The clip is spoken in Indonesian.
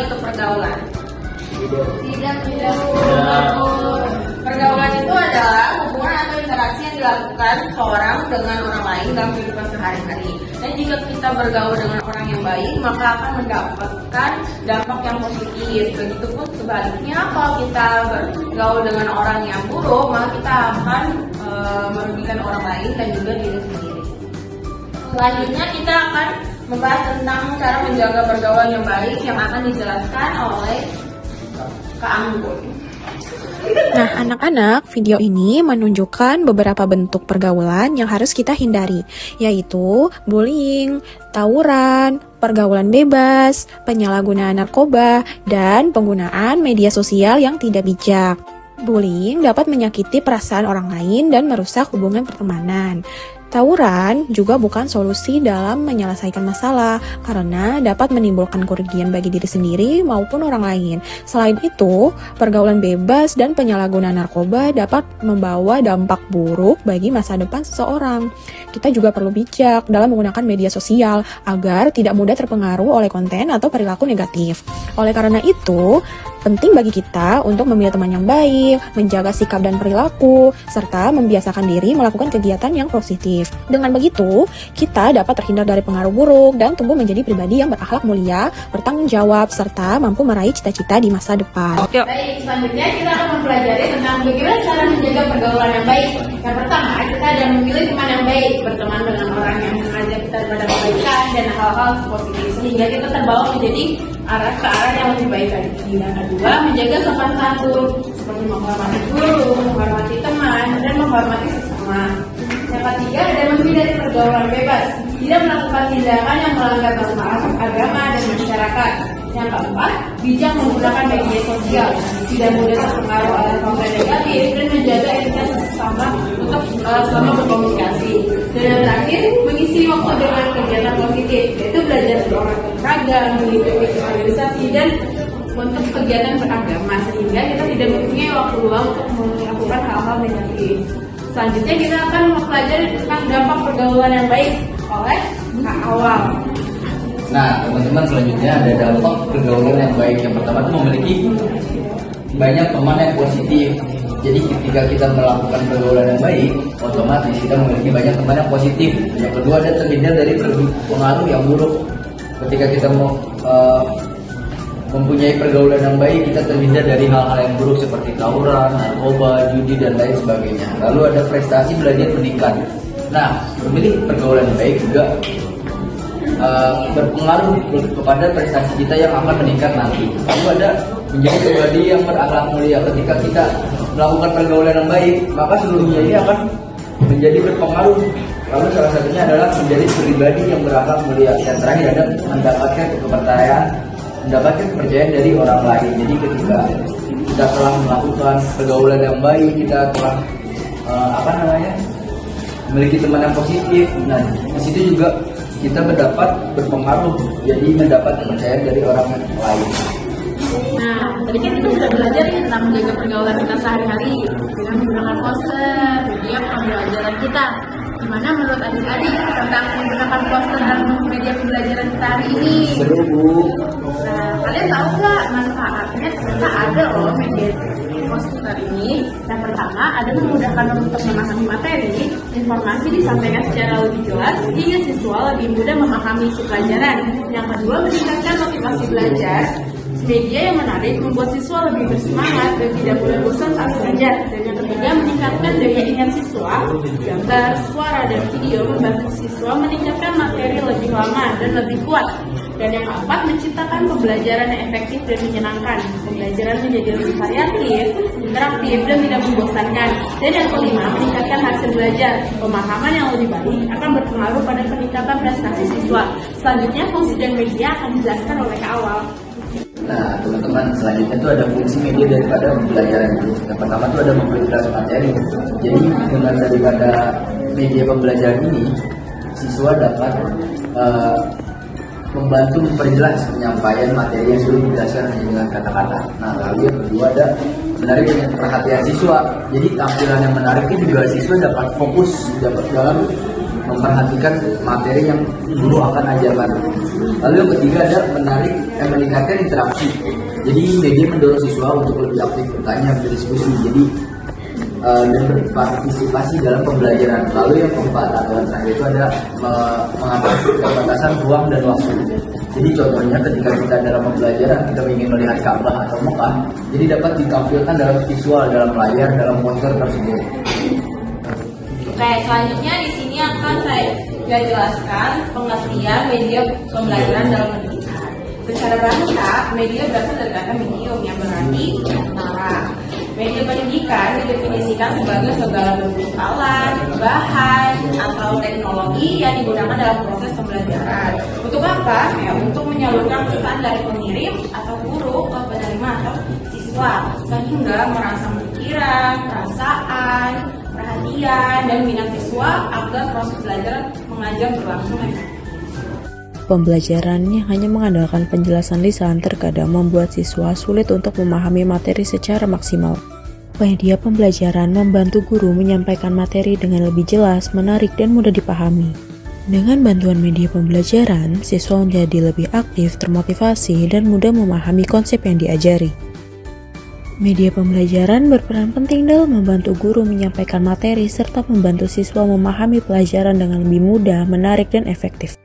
itu pergaulan? Tidak. Pergaulan itu adalah hubungan atau interaksi yang dilakukan seorang dengan orang lain dalam kehidupan sehari-hari. Dan jika kita bergaul dengan orang yang baik, maka akan mendapatkan dampak yang positif. Begitupun sebaliknya, kalau kita bergaul dengan orang yang buruk, maka kita akan merugikan orang lain dan juga diri sendiri. Selanjutnya kita akan membahas tentang cara menjaga pergaulan yang baik yang akan dijelaskan oleh Kak Anggun. Nah, anak-anak, video ini menunjukkan beberapa bentuk pergaulan yang harus kita hindari, yaitu bullying, tawuran, pergaulan bebas, penyalahgunaan narkoba, dan penggunaan media sosial yang tidak bijak. Bullying dapat menyakiti perasaan orang lain dan merusak hubungan pertemanan. Tawuran juga bukan solusi dalam menyelesaikan masalah karena dapat menimbulkan kerugian bagi diri sendiri maupun orang lain. Selain itu, pergaulan bebas dan penyalahgunaan narkoba dapat membawa dampak buruk bagi masa depan seseorang. Kita juga perlu bijak dalam menggunakan media sosial agar tidak mudah terpengaruh oleh konten atau perilaku negatif. Oleh karena itu, penting bagi kita untuk memilih teman yang baik, menjaga sikap dan perilaku, serta membiasakan diri melakukan kegiatan yang positif. Dengan begitu, kita dapat terhindar dari pengaruh buruk dan tumbuh menjadi pribadi yang berakhlak mulia, bertanggung jawab, serta mampu meraih cita-cita di masa depan. Baik, selanjutnya kita akan mempelajari tentang bagaimana cara menjaga pergaulan yang baik. Yang pertama, kita ada memilih teman yang baik, berteman dengan orang yang mengajak kita pada kebaikan dan hal-hal positif, sehingga kita terbawa menjadi ke arah yang lebih baik lagi. Yang kedua, menjaga sopan santun, seperti menghormati guru, menghormati teman, dan menghormati sesama. Yang ketiga, ada menghindari pergaulan bebas, tidak melakukan tindakan yang melanggar norma agama dan masyarakat. Yang keempat, bijak menggunakan media sosial, tidak mudah terpengaruh oleh konten negatif dan menjaga etika sesama untuk selama berkomunikasi. Dan yang terakhir, mengisi waktu dengan kegiatan positif, yaitu belajar berolahraga, mengikuti organisasi dan untuk kegiatan beragama, sehingga kita tidak mempunyai waktu luang untuk melakukan hal-hal negatif. Selanjutnya kita akan mempelajari tentang dampak pergaulan yang baik oleh Kak Awal. Nah, teman-teman, selanjutnya ada dampak pergaulan yang baik. Yang pertama itu memiliki banyak teman yang positif. Jadi ketika kita melakukan pergaulan yang baik, otomatis kita memiliki banyak teman yang positif. Yang kedua, ada terhindar dari pengaruh yang buruk. Ketika kita mau mempunyai pergaulan yang baik, kita terhindar dari hal-hal yang buruk seperti tawuran, narkoba, judi, dan lain sebagainya. Lalu ada prestasi belajar pendidikan. Nah, memilih pergaulan yang baik juga berpengaruh kepada prestasi kita yang akan meningkat nanti. Lalu ada menjadi pribadi yang berakhlak mulia. Ketika kita melakukan pergaulan yang baik, maka seluruhnya ini akan menjadi berpengaruh. Lalu salah satunya adalah menjadi pribadi yang berakhlak mulia. Dan terakhir ada mendapatkan kepercayaan dari orang lain. Jadi ketika kita telah melakukan pergaulan yang baik, kita telah memiliki teman yang positif. Nah, di situ juga kita berpengaruh, jadi mendapat kepercayaan dari orang lain. Nah, tadi kan kita sudah belajar ya tentang menjaga pergaulan kita sehari-hari dengan menggunakan poster, media pembelajaran kita. Gimana menurut adik-adik tentang menggunakan poster dan media pembelajaran kita hari ini? Seru, Bu. Nah, kalian tahu nggak manfaatnya? Ternyata ada loh media poster ini. Yang pertama, ada memudahkan untuk memahami materi, informasi disampaikan secara lebih jelas hingga siswa lebih mudah memahami isi pelajaran. Yang kedua, meningkatkan motivasi belajar. Media yang menarik membuat siswa lebih bersemangat dan tidak mudah bosan saat belajar. Dan yang ketiga, meningkatkan daya ingat siswa. Gambar, suara, dan video membantu siswa meningkatkan materi lebih lama dan lebih kuat. Dan yang keempat, menciptakan pembelajaran yang efektif dan menyenangkan. Pembelajaran menjadi lebih variatif, interaktif, dan tidak membosankan. Dan yang kelima, meningkatkan hasil belajar. Pemahaman yang lebih baik akan berpengaruh pada peningkatan prestasi siswa. Selanjutnya, fungsi dan media akan dijelaskan oleh Kak Awal. Nah, teman-teman, selanjutnya itu ada fungsi media daripada pembelajaran itu. Yang pertama itu ada memperjelas materi. Jadi dengan daripada media pembelajaran ini, siswa dapat membantu memperjelas penyampaian materi yang sudah dijelaskan hanya dengan kata-kata. Nah, lalu yang kedua ada menarik perhatian siswa. Jadi tampilan yang menarik itu juga siswa dapat fokus dalam memperhatikan materi yang guru akan ajarkan. Lalu yang ketiga ada meningkatkan interaksi. Jadi media mendorong siswa untuk lebih aktif bertanya, berdiskusi, dan berpartisipasi dalam pembelajaran. Lalu yang keempat atau yang terakhir itu ada mengatasi keterbatasan ruang dan waktu. Jadi contohnya ketika kita dalam pembelajaran kita ingin melihat Ka'bah atau Mekah, jadi dapat ditampilkan dalam visual, dalam layar, dalam poster tersebut. Oke, selanjutnya di sini akan saya jelaskan pengertian media pembelajaran dalam pendidikan. Secara bahasa, media berasal dari kata medium yang berarti antara. Media pendidikan didefinisikan sebagai segala bentuk alat, bahan, atau teknologi yang digunakan dalam proses pembelajaran. Untuk apa? Ya, untuk menyalurkan pesan dari pengirim atau guru ke penerima atau siswa, sehingga merangsang pikiran, perasaan, perhatian, dan minat siswa agar proses belajar mengajar berlangsung efektif. Pembelajaran yang hanya mengandalkan penjelasan lisan terkadang membuat siswa sulit untuk memahami materi secara maksimal. Media pembelajaran membantu guru menyampaikan materi dengan lebih jelas, menarik, dan mudah dipahami. Dengan bantuan media pembelajaran, siswa menjadi lebih aktif, termotivasi, dan mudah memahami konsep yang diajari. Media pembelajaran berperan penting dalam membantu guru menyampaikan materi serta membantu siswa memahami pelajaran dengan lebih mudah, menarik, dan efektif.